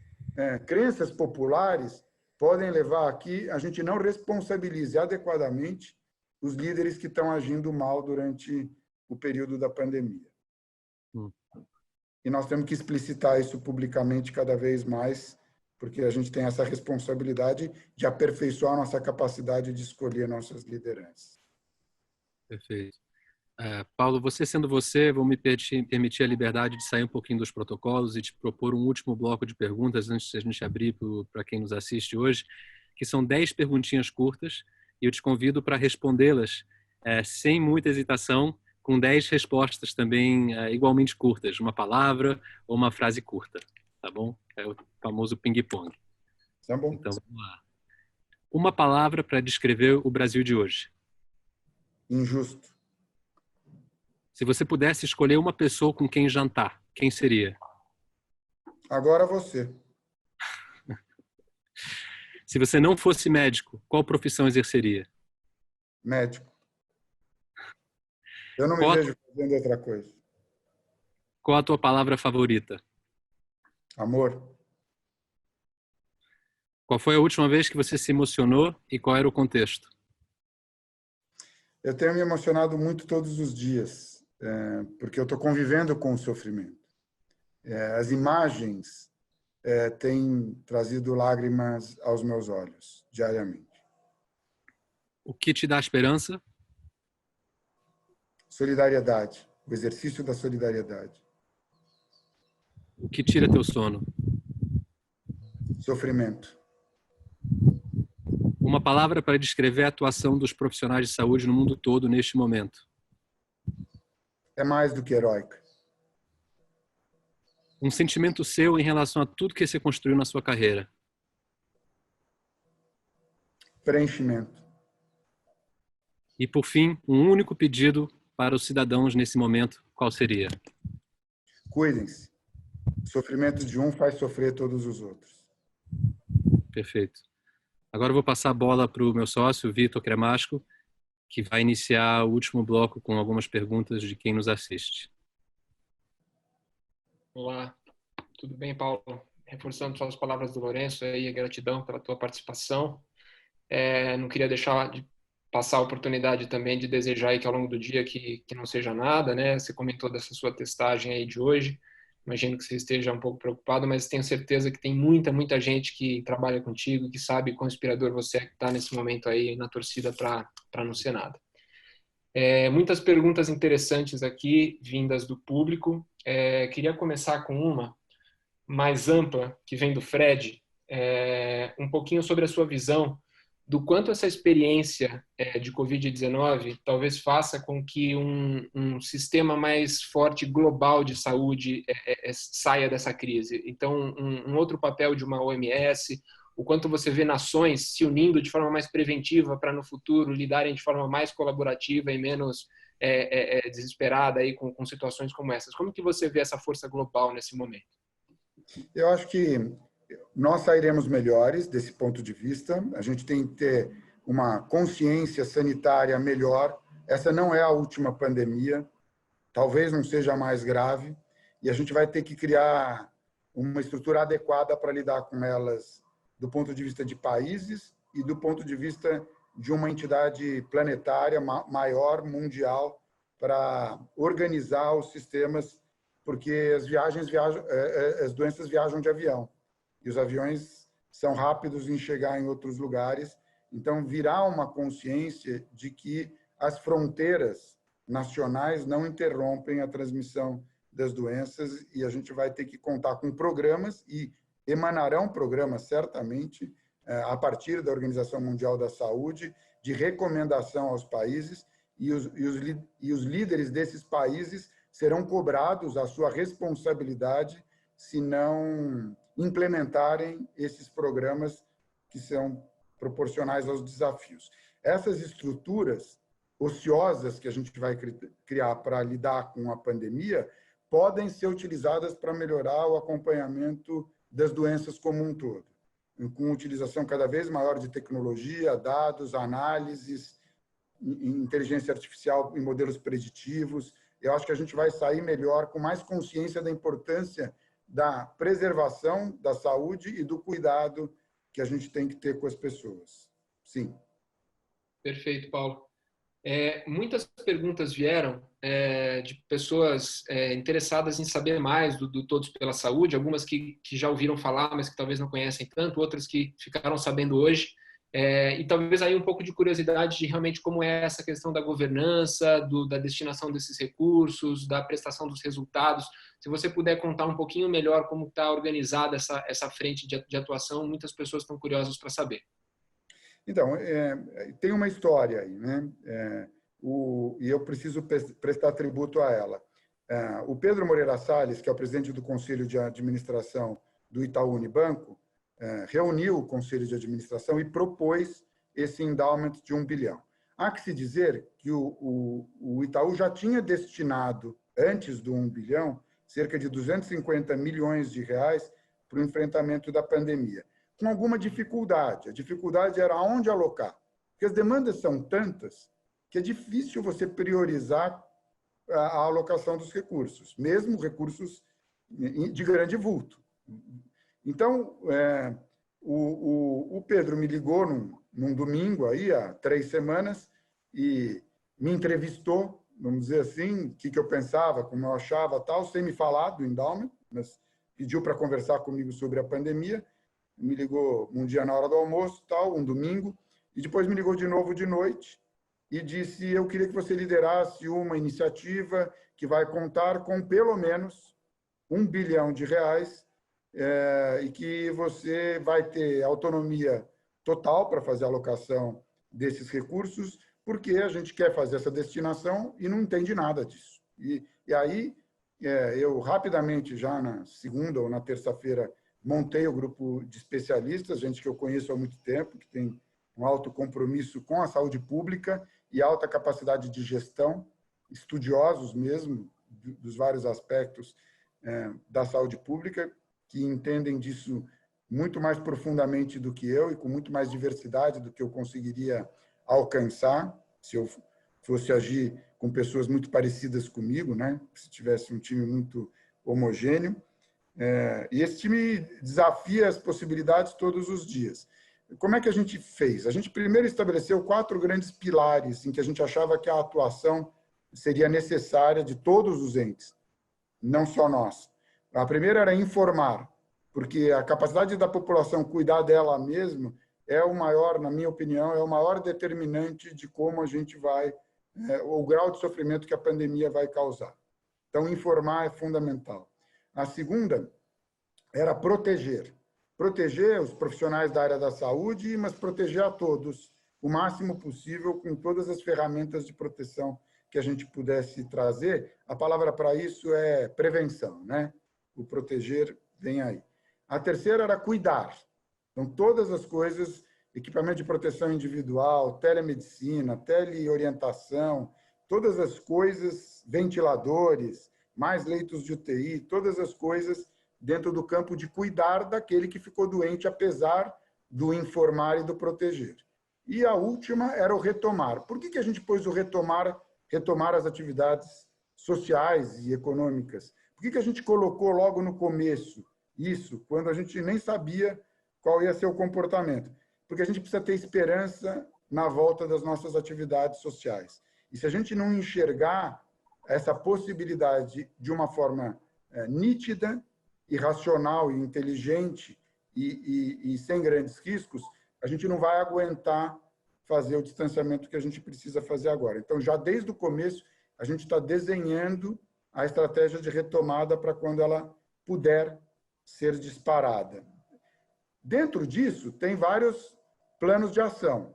crenças populares podem levar aqui a gente não responsabilize adequadamente os líderes que estão agindo mal durante o período da pandemia. E nós temos que explicitar isso publicamente cada vez mais, porque a gente tem essa responsabilidade de aperfeiçoar nossa capacidade de escolher nossas lideranças. Perfeito. Paulo, você sendo você, vou me permitir a liberdade de sair um pouquinho dos protocolos e te propor um último bloco de perguntas antes de a gente abrir para quem nos assiste hoje, que são 10 perguntinhas curtas, e eu te convido para respondê-las sem muita hesitação, com 10 respostas também igualmente curtas, uma palavra ou uma frase curta, tá bom? É o famoso ping-pong. Tá bom. Então, vamos lá. Uma palavra para descrever o Brasil de hoje. Injusto. Se você pudesse escolher uma pessoa com quem jantar, quem seria? Agora você. Se você não fosse médico, qual profissão exerceria? Médico. Eu não me vejo fazendo outra coisa. Qual a tua palavra favorita? Amor. Qual foi a última vez que você se emocionou e qual era o contexto? Eu tenho me emocionado muito todos os dias, porque eu estou convivendo com o sofrimento. As imagens têm trazido lágrimas aos meus olhos, diariamente. O que te dá esperança? Solidariedade, o exercício da solidariedade. O que tira teu sono? Sofrimento. Uma palavra para descrever a atuação dos profissionais de saúde no mundo todo neste momento. É mais do que heróica. Um sentimento seu em relação a tudo que você construiu na sua carreira. Preenchimento. E, por fim, um único pedido para os cidadãos nesse momento, qual seria? Cuidem-se. O sofrimento de um faz sofrer todos os outros. Perfeito. Agora eu vou passar a bola para o meu sócio, Vitor Cremasco, que vai iniciar o último bloco com algumas perguntas de quem nos assiste. Olá, tudo bem, Paulo? Reforçando suas palavras do Lourenço, aí, a gratidão pela tua participação. Não queria deixar de passar a oportunidade também de desejar aí que ao longo do dia que não seja nada, né? Você comentou dessa sua testagem aí de hoje, imagino que você esteja um pouco preocupado, mas tenho certeza que tem muita gente que trabalha contigo, que sabe quão inspirador você é que está nesse momento aí na torcida para não ser nada. Muitas perguntas interessantes aqui, vindas do público. Queria começar com uma mais ampla, que vem do Fred, um pouquinho sobre a sua visão do quanto essa experiência de Covid-19 talvez faça com que um sistema mais forte global de saúde saia dessa crise. Então, um outro papel de uma OMS, o quanto você vê nações se unindo de forma mais preventiva para no futuro lidarem de forma mais colaborativa e menos desesperada aí com situações como essas. Como que você vê essa força global nesse momento? Eu acho que nós sairemos melhores desse ponto de vista. A gente tem que ter uma consciência sanitária melhor. Essa não é a última pandemia, talvez não seja a mais grave, e a gente vai ter que criar uma estrutura adequada para lidar com elas do ponto de vista de países e do ponto de vista de uma entidade planetária maior, mundial, para organizar os sistemas, porque as doenças viajam de avião. E os aviões são rápidos em chegar em outros lugares. Então, virá uma consciência de que as fronteiras nacionais não interrompem a transmissão das doenças e a gente vai ter que contar com programas e emanarão programas, certamente, a partir da Organização Mundial da Saúde, de recomendação aos países e os líderes desses países serão cobrados a sua responsabilidade se não implementarem esses programas que são proporcionais aos desafios. Essas estruturas ociosas que a gente vai criar para lidar com a pandemia podem ser utilizadas para melhorar o acompanhamento das doenças como um todo, com utilização cada vez maior de tecnologia, dados, análises, inteligência artificial em modelos preditivos. Eu acho que a gente vai sair melhor, com mais consciência da importância da preservação da saúde e do cuidado que a gente tem que ter com as pessoas. Sim. Perfeito, Paulo. Muitas perguntas vieram de pessoas interessadas em saber mais do Todos pela Saúde, algumas que já ouviram falar, mas que talvez não conhecem tanto, outras que ficaram sabendo hoje, e talvez aí um pouco de curiosidade de realmente como é essa questão da governança, da destinação desses recursos, da prestação dos resultados. Se você puder contar um pouquinho melhor como está organizada essa frente de atuação, muitas pessoas estão curiosas para saber. Então, tem uma história aí, né? E eu preciso prestar tributo a ela. O Pedro Moreira Salles, que é o presidente do Conselho de Administração do Itaú Unibanco, reuniu o Conselho de Administração e propôs esse endowment de 1 bilhão. Há que se dizer que o Itaú já tinha destinado, antes do 1 bilhão, cerca de 250 milhões de reais para o enfrentamento da pandemia, com alguma dificuldade. A dificuldade era onde alocar, porque as demandas são tantas que é difícil você priorizar a alocação dos recursos, mesmo recursos de grande vulto. Então, o Pedro me ligou num domingo, aí, há 3 semanas, e me entrevistou, vamos dizer assim, o que eu pensava, como eu achava, tal, sem me falar do endowment, mas pediu para conversar comigo sobre a pandemia. Me ligou um dia na hora do almoço, tal, um domingo, e depois me ligou de novo de noite e disse: eu queria que você liderasse uma iniciativa que vai contar com pelo menos 1 bilhão de reais e que você vai ter autonomia total para fazer a alocação desses recursos, porque a gente quer fazer essa destinação e não entende nada disso. E aí, eu rapidamente, já na segunda ou na terça-feira, montei o grupo de especialistas, gente que eu conheço há muito tempo, que tem um alto compromisso com a saúde pública e alta capacidade de gestão, estudiosos mesmo dos vários aspectos da saúde pública, que entendem disso muito mais profundamente do que eu e com muito mais diversidade do que eu conseguiria alcançar se eu fosse agir com pessoas muito parecidas comigo, né? Se tivesse um time muito homogêneo. E esse time desafia as possibilidades todos os dias. Como é que a gente fez? A gente primeiro estabeleceu 4 grandes pilares em que a gente achava que a atuação seria necessária de todos os entes, não só nós. A primeira era informar, porque a capacidade da população cuidar dela mesma é o maior, na minha opinião, é o maior determinante de como a gente vai, o grau de sofrimento que a pandemia vai causar. Então, informar é fundamental. A segunda era proteger. Proteger os profissionais da área da saúde, mas proteger a todos, o máximo possível, com todas as ferramentas de proteção que a gente pudesse trazer. A palavra para isso é prevenção, né? O proteger vem aí. A terceira era cuidar. Então, todas as coisas, equipamento de proteção individual, telemedicina, teleorientação, todas as coisas, ventiladores, mais leitos de UTI, todas as coisas dentro do campo de cuidar daquele que ficou doente, apesar do informar e do proteger. E a última era o retomar. Por que a gente pôs o retomar as atividades sociais e econômicas? Por que a gente colocou logo no começo isso, quando a gente nem sabia qual ia ser o comportamento? Porque a gente precisa ter esperança na volta das nossas atividades sociais. E se a gente não enxergar essa possibilidade de uma forma nítida e racional e inteligente e sem grandes riscos, a gente não vai aguentar fazer o distanciamento que a gente precisa fazer agora. Então, já desde o começo, a gente está desenhando a estratégia de retomada para quando ela puder ser disparada. Dentro disso, tem vários planos de ação,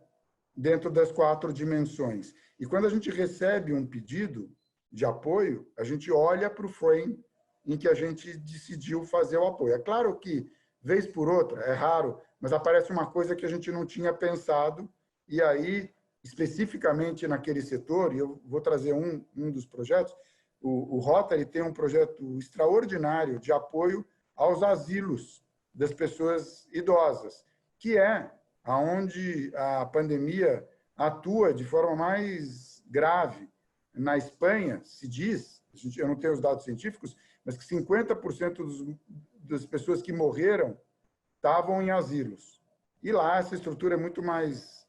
dentro das 4 dimensões. E quando a gente recebe um pedido de apoio, a gente olha para o frame em que a gente decidiu fazer o apoio. É claro que, vez por outra, é raro, mas aparece uma coisa que a gente não tinha pensado, e aí, especificamente naquele setor, e eu vou trazer um dos projetos, o Rotary tem um projeto extraordinário de apoio aos asilos das pessoas idosas, que é aonde a pandemia atua de forma mais grave. Na Espanha, se diz, eu não tenho os dados científicos, mas que 50% das pessoas que morreram estavam em asilos. E lá essa estrutura é muito mais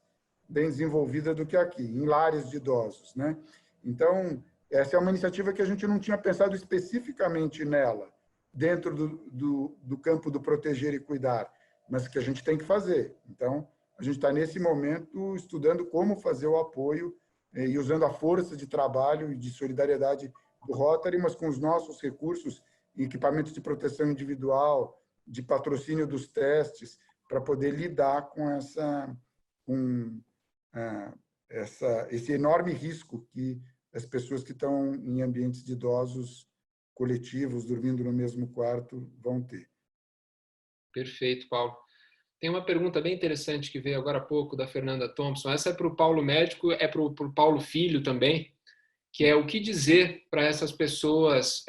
bem desenvolvida do que aqui, em lares de idosos, né? Então, essa é uma iniciativa que a gente não tinha pensado especificamente nela, dentro do campo do proteger e cuidar, mas que a gente tem que fazer. Então, a gente está, nesse momento, estudando como fazer o apoio e usando a força de trabalho e de solidariedade do Rotary, mas com os nossos recursos, equipamentos de proteção individual, de patrocínio dos testes, para poder lidar com esse enorme risco que as pessoas que estão em ambientes de idosos coletivos, dormindo no mesmo quarto, vão ter. Perfeito, Paulo. Tem uma pergunta bem interessante que veio agora há pouco da Fernanda Thompson. Essa é para o Paulo médico, é para o Paulo filho também, que é o que dizer para essas pessoas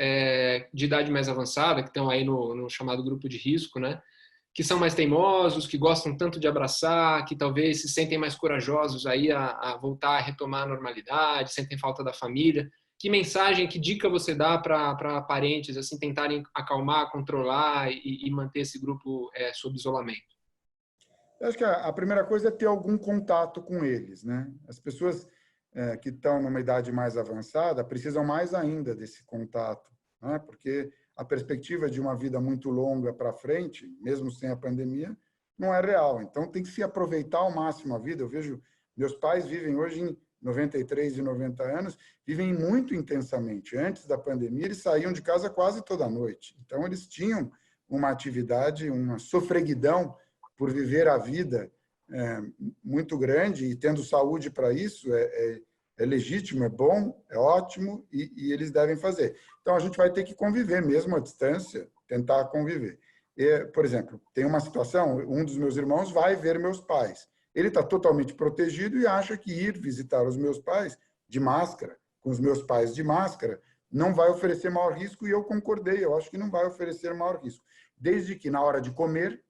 de idade mais avançada, que estão aí no chamado grupo de risco, né? Que são mais teimosos, que gostam tanto de abraçar, que talvez se sentem mais corajosos aí a voltar a retomar a normalidade, sentem falta da família. Que mensagem, que dica você dá para parentes assim tentarem acalmar, controlar e manter esse grupo sob isolamento? Eu acho que a primeira coisa é ter algum contato com eles, né? As pessoas que estão numa idade mais avançada precisam mais ainda desse contato, né? Porque a perspectiva de uma vida muito longa para frente, mesmo sem a pandemia, não é real. Então, tem que se aproveitar ao máximo a vida. Eu vejo, meus pais vivem hoje em 93 e 90 anos, vivem muito intensamente. Antes da pandemia, eles saíam de casa quase toda noite. Então, eles tinham uma atividade, uma sofreguidão por viver a vida muito grande, e tendo saúde para isso, é legítimo, é bom, é ótimo, e eles devem fazer. Então, a gente vai ter que conviver mesmo à distância, tentar conviver. Por exemplo, tem uma situação, um dos meus irmãos vai ver meus pais. Ele está totalmente protegido e acha que ir visitar os meus pais de máscara, com os meus pais de máscara, não vai oferecer maior risco, e eu concordei, eu acho que não vai oferecer maior risco. Desde que, na hora de comer,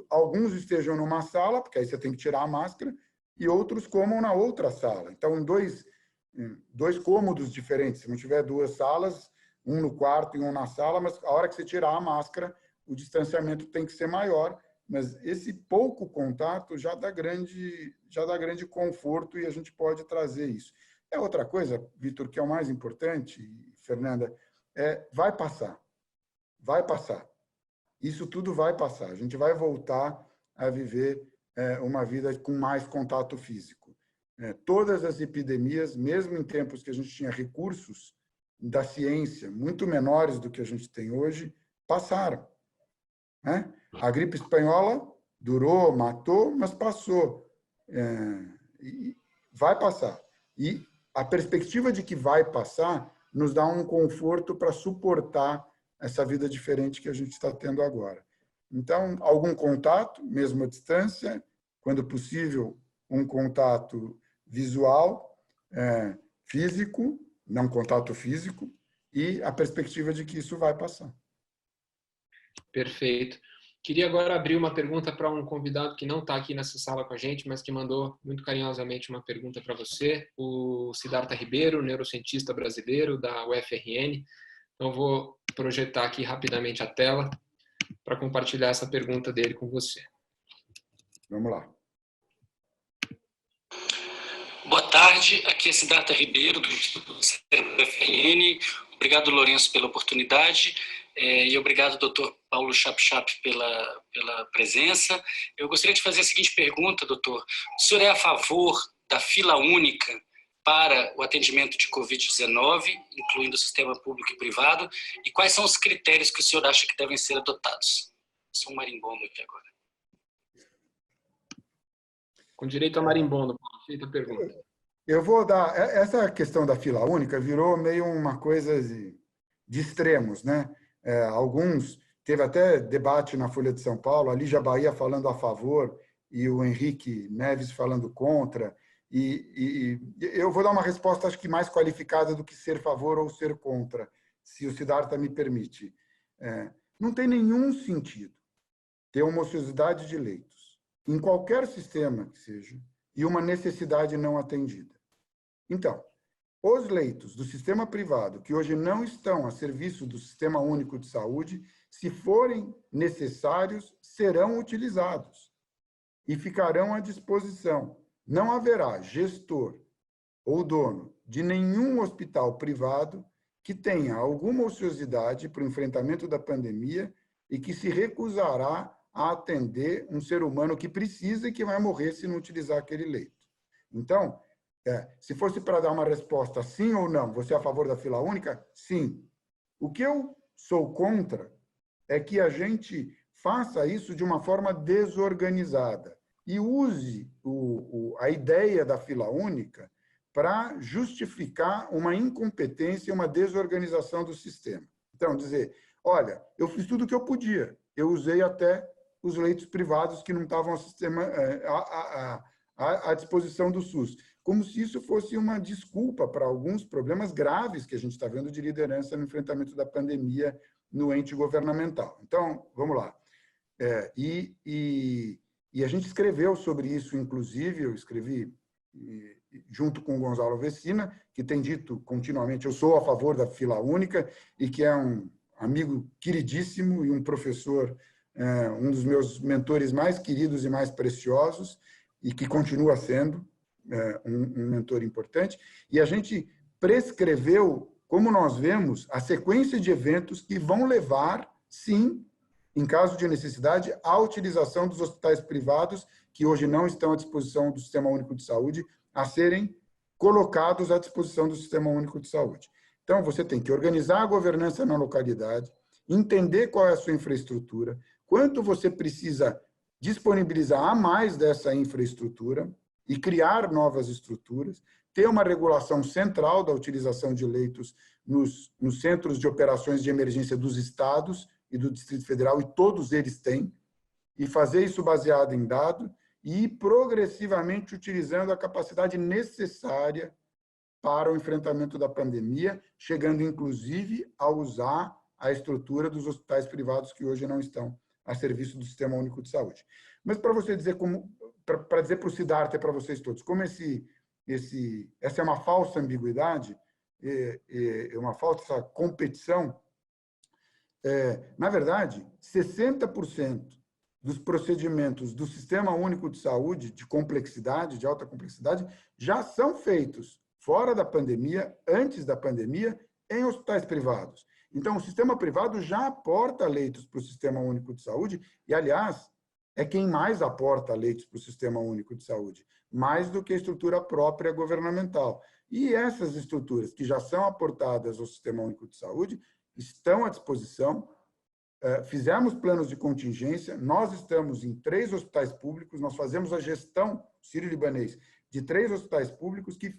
alguns estejam numa sala, porque aí você tem que tirar a máscara, e outros comam na outra sala. Então, em dois cômodos diferentes. Se não tiver duas salas, um no quarto e um na sala, mas a hora que você tirar a máscara, o distanciamento tem que ser maior, mas esse pouco contato já dá grande conforto, e a gente pode trazer isso. Outra coisa, Vitor, que é o mais importante, Fernanda, vai passar. Vai passar. Isso tudo vai passar. A gente vai voltar a viver uma vida com mais contato físico. Todas as epidemias, mesmo em tempos que a gente tinha recursos da ciência muito menores do que a gente tem hoje, passaram. A gripe espanhola durou, matou, mas passou. E vai passar. E a perspectiva de que vai passar nos dá um conforto para suportar essa vida diferente que a gente está tendo agora. Então, algum contato, mesmo à distância, quando possível, um contato visual, físico, não contato físico, e a perspectiva de que isso vai passar. Perfeito. Queria agora abrir uma pergunta para um convidado que não está aqui nessa sala com a gente, mas que mandou muito carinhosamente uma pergunta para você, o Siddhartha Ribeiro, neurocientista brasileiro da UFRN. Então, vou projetar aqui rapidamente a tela para compartilhar essa pergunta dele com você. Vamos lá. Boa tarde, aqui é Siddhartha Ribeiro, do Instituto do UFRN. Obrigado, Lourenço, pela oportunidade, e obrigado, doutor Paulo Chapchap, pela presença. Eu gostaria de fazer a seguinte pergunta, doutor. O senhor é a favor da fila única para o atendimento de Covid-19, incluindo o sistema público e privado, e quais são os critérios que o senhor acha que devem ser adotados? Sou um marimbondo aqui agora. Com direito a marimbondo, feita a pergunta. Eu vou dar... Essa questão da fila única virou meio uma coisa de extremos, né? Alguns... Teve até debate na Folha de São Paulo, a Lígia Bahia falando a favor e o Henrique Neves falando contra, E eu vou dar uma resposta, acho que mais qualificada do que ser favor ou ser contra, se o Siddhartha me permite. Não tem nenhum sentido ter uma ociosidade de leitos, em qualquer sistema que seja, e uma necessidade não atendida. Então, os leitos do sistema privado, que hoje não estão a serviço do Sistema Único de Saúde, se forem necessários, serão utilizados e ficarão à disposição. Não haverá gestor ou dono de nenhum hospital privado que tenha alguma ociosidade para o enfrentamento da pandemia e que se recusará a atender um ser humano que precisa e que vai morrer se não utilizar aquele leito. Então, se fosse para dar uma resposta sim ou não, você é a favor da fila única? Sim. O que eu sou contra é que a gente faça isso de uma forma desorganizada e use a ideia da fila única para justificar uma incompetência e uma desorganização do sistema. Então, dizer, olha, eu fiz tudo o que eu podia, eu usei até os leitos privados que não estavam à disposição do SUS, como se isso fosse uma desculpa para alguns problemas graves que a gente está vendo de liderança no enfrentamento da pandemia no ente governamental. Então, vamos lá. E a gente escreveu sobre isso, inclusive, eu escrevi junto com o Gonzalo Vecina, que tem dito continuamente, eu sou a favor da fila única, e que é um amigo queridíssimo e um professor, um dos meus mentores mais queridos e mais preciosos, e que continua sendo um mentor importante. E a gente prescreveu, como nós vemos, a sequência de eventos que vão levar, sim, em caso de necessidade, à utilização dos hospitais privados, que hoje não estão à disposição do Sistema Único de Saúde, a serem colocados à disposição do Sistema Único de Saúde. Então, você tem que organizar a governança na localidade, entender qual é a sua infraestrutura, quanto você precisa disponibilizar a mais dessa infraestrutura e criar novas estruturas, ter uma regulação central da utilização de leitos nos centros de operações de emergência dos estados e do Distrito Federal, e todos eles têm, e fazer isso baseado em dado, e ir progressivamente utilizando a capacidade necessária para o enfrentamento da pandemia, chegando, inclusive, a usar a estrutura dos hospitais privados que hoje não estão a serviço do Sistema Único de Saúde. Mas para você dizer para dizer para o Siddhartha e para vocês todos, como essa é uma falsa ambiguidade, uma falsa competição, na verdade, 60% dos procedimentos do Sistema Único de Saúde, de complexidade, de alta complexidade, já são feitos fora da pandemia, antes da pandemia, em hospitais privados. Então, o sistema privado já aporta leitos para o Sistema Único de Saúde e, aliás, é quem mais aporta leitos para o Sistema Único de Saúde, mais do que a estrutura própria governamental. E essas estruturas que já são aportadas ao Sistema Único de Saúde estão à disposição. Fizemos planos de contingência, nós estamos em 3 hospitais públicos, nós fazemos a gestão sírio-libanês de 3 hospitais públicos, que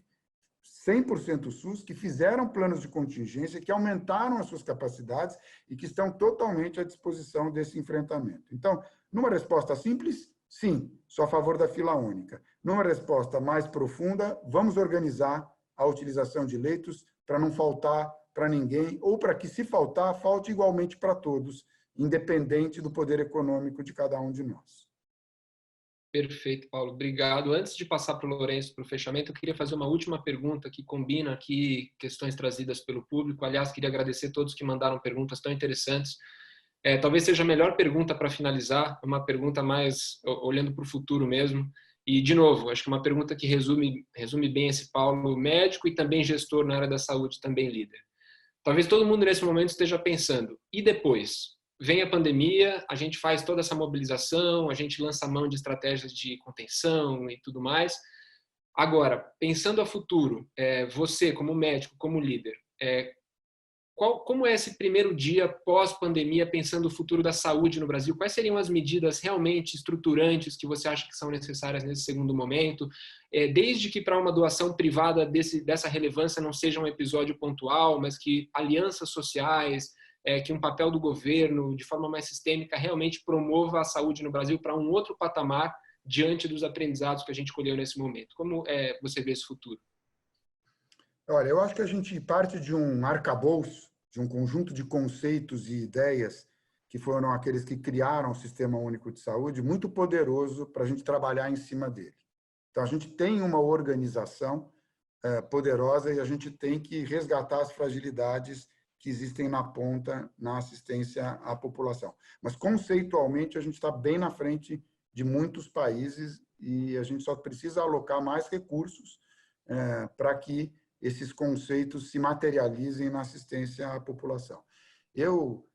100% SUS, que fizeram planos de contingência, que aumentaram as suas capacidades e que estão totalmente à disposição desse enfrentamento. Então, numa resposta simples, sim, sou a favor da fila única. Numa resposta mais profunda, vamos organizar a utilização de leitos para não faltar para ninguém, ou para que, se faltar, falte igualmente para todos, independente do poder econômico de cada um de nós. Perfeito, Paulo. Obrigado. Antes de passar para o Lourenço para o fechamento, eu queria fazer uma última pergunta que combina aqui questões trazidas pelo público. Aliás, queria agradecer a todos que mandaram perguntas tão interessantes. Talvez seja a melhor pergunta para finalizar, uma pergunta mais olhando para o futuro mesmo. E, de novo, acho que uma pergunta que resume bem esse Paulo, médico e também gestor na área da saúde, também líder. Talvez todo mundo nesse momento esteja pensando, e depois? Vem a pandemia, a gente faz toda essa mobilização, a gente lança mão de estratégias de contenção e tudo mais. Agora, pensando a futuro, você como médico, como líder, como é esse primeiro dia pós-pandemia, pensando o futuro da saúde no Brasil? Quais seriam as medidas realmente estruturantes que você acha que são necessárias nesse segundo momento? Desde que para uma doação privada dessa relevância não seja um episódio pontual, mas que alianças sociais, que um papel do governo, de forma mais sistêmica, realmente promova a saúde no Brasil para um outro patamar diante dos aprendizados que a gente colheu nesse momento? Como você vê esse futuro? Olha, eu acho que a gente parte de um arcabouço, de um conjunto de conceitos e ideias que foram aqueles que criaram o Sistema Único de Saúde, muito poderoso para a gente trabalhar em cima dele. Então, a gente tem uma organização poderosa e a gente tem que resgatar as fragilidades que existem na ponta na assistência à população. Mas, conceitualmente, a gente está bem na frente de muitos países e a gente só precisa alocar mais recursos para que esses conceitos se materializem na assistência à população. Eu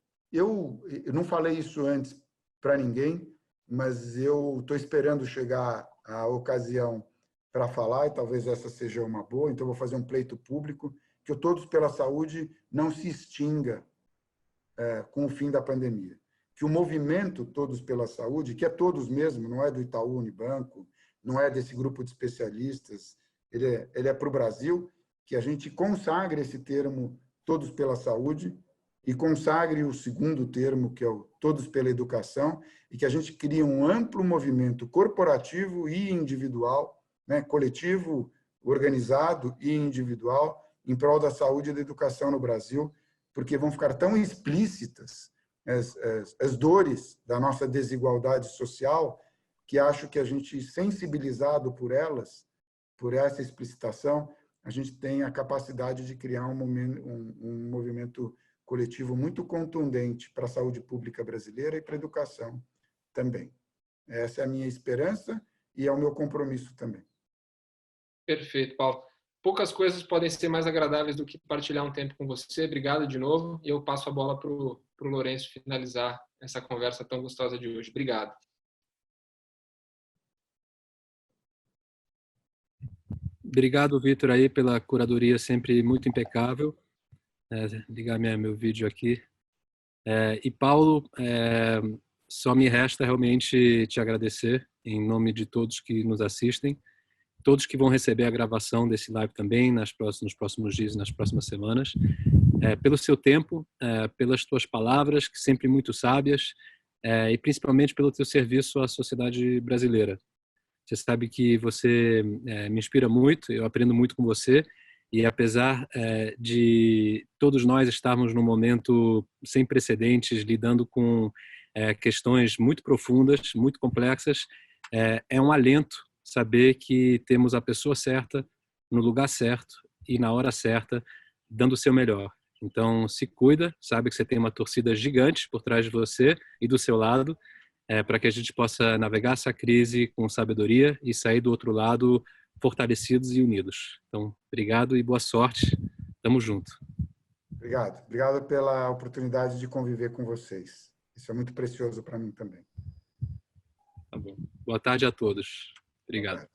não falei isso antes para ninguém, mas eu estou esperando chegar a ocasião para falar, e talvez essa seja uma boa, então vou fazer um pleito público, que o Todos pela Saúde não se extinga com o fim da pandemia. Que o movimento Todos pela Saúde, que é todos mesmo, não é do Itaú Unibanco, não é desse grupo de especialistas, ele é para o Brasil, que a gente consagre esse termo Todos pela Saúde e consagre o segundo termo, que é o Todos pela Educação, e que a gente crie um amplo movimento corporativo e individual, né, coletivo, organizado e individual, em prol da saúde e da educação no Brasil, porque vão ficar tão explícitas as dores da nossa desigualdade social, que acho que a gente, sensibilizado por elas, por essa explicitação, a gente tem a capacidade de criar um movimento coletivo muito contundente para a saúde pública brasileira e para a educação também. Essa é a minha esperança e é o meu compromisso também. Perfeito, Paulo. Poucas coisas podem ser mais agradáveis do que partilhar um tempo com você. Obrigado de novo. E eu passo a bola para o Lourenço finalizar essa conversa tão gostosa de hoje. Obrigado. Obrigado, Vitor, aí pela curadoria sempre muito impecável. Ligar meu vídeo aqui. E Paulo, só me resta realmente te agradecer em nome de todos que nos assistem, todos que vão receber a gravação desse live também nos próximos dias, nas próximas semanas, pelo seu tempo, pelas tuas palavras, que sempre muito sábias, e principalmente pelo teu serviço à sociedade brasileira. Você sabe que você me inspira muito, eu aprendo muito com você, e apesar de todos nós estarmos num momento sem precedentes, lidando com questões muito profundas, muito complexas, é um alento saber que temos a pessoa certa, no lugar certo e na hora certa, dando o seu melhor. Então, se cuida, sabe que você tem uma torcida gigante por trás de você e do seu lado, para que a gente possa navegar essa crise com sabedoria e sair do outro lado fortalecidos e unidos. Então, obrigado e boa sorte. Tamo junto. Obrigado. Obrigado pela oportunidade de conviver com vocês. Isso é muito precioso para mim também. Tá bom. Boa tarde a todos. Obrigado.